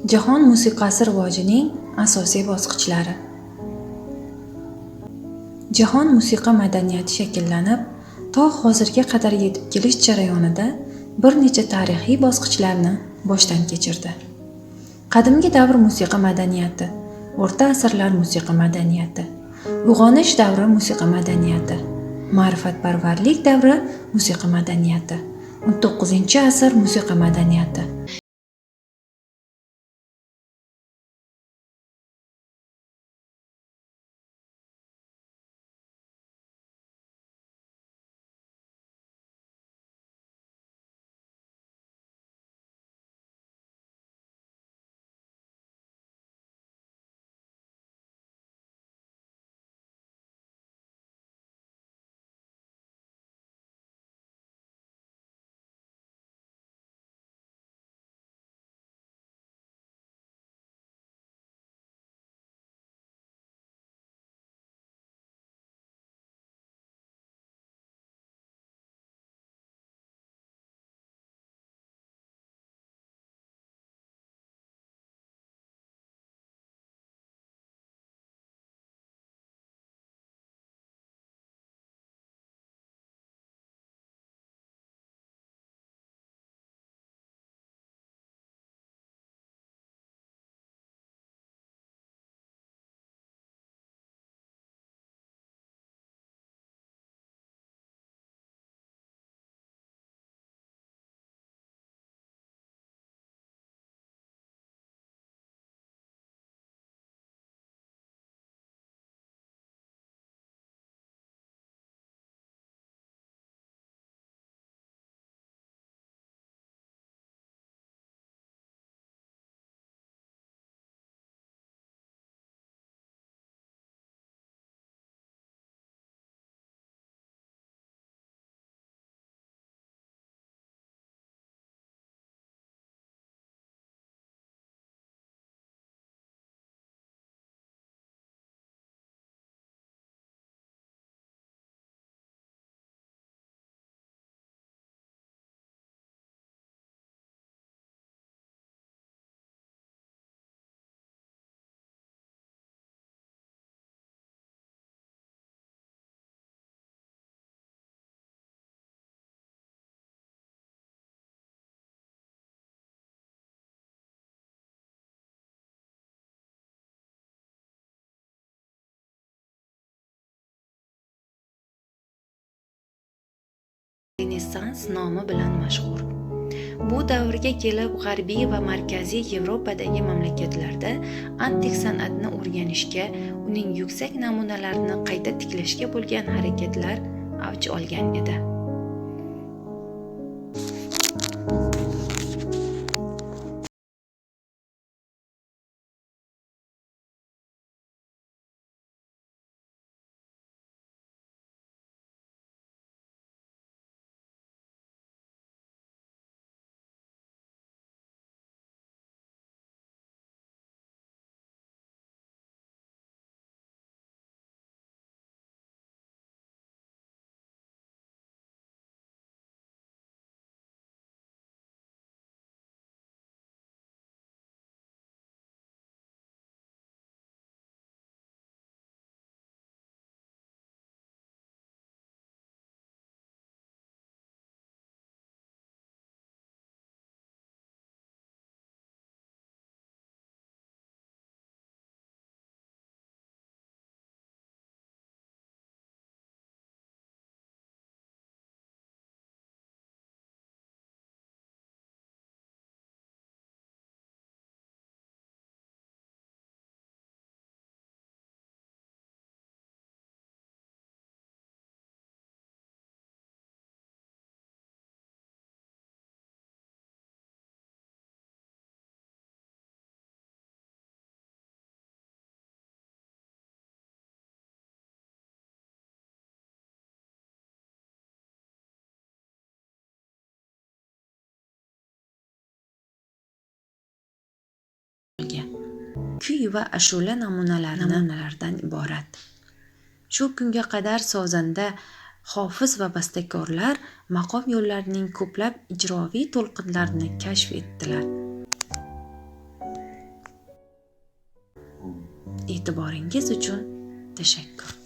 Jahon musiqasi rivojining asosiy bosqichlari. Jahon musiqa madaniyati shakllanib, to hozirga qadar yetib kelish jarayonida bir necha tarixiy bosqichlarni boshdan kechirdi. Qadimgi davr musiqa madaniyati, o'rta asrlar musiqa madaniyati, uyg'onish davri musiqa madaniyati, ma'rifatparvarlik davri musiqa madaniyati, 19-asr musiqa madaniyati. Renessans nomi bilan mashhur. Bu davrga kelib G'arbiy va Markaziy Yevropadagi mamlakatlarda antik san'atni o'rganishga, uning yuksak namunalarini qayta tiklashga bo'lgan harakatlar avj olgan edi. Kuy va ashula namunalaridan iborat. Shu kunga qadar sozanda, hofiz va bastakorlar maqom yo'llarining ko'plab ijroviy to'lqinlarini kashf etdilar. e'tiboringiz uchun tashakkur.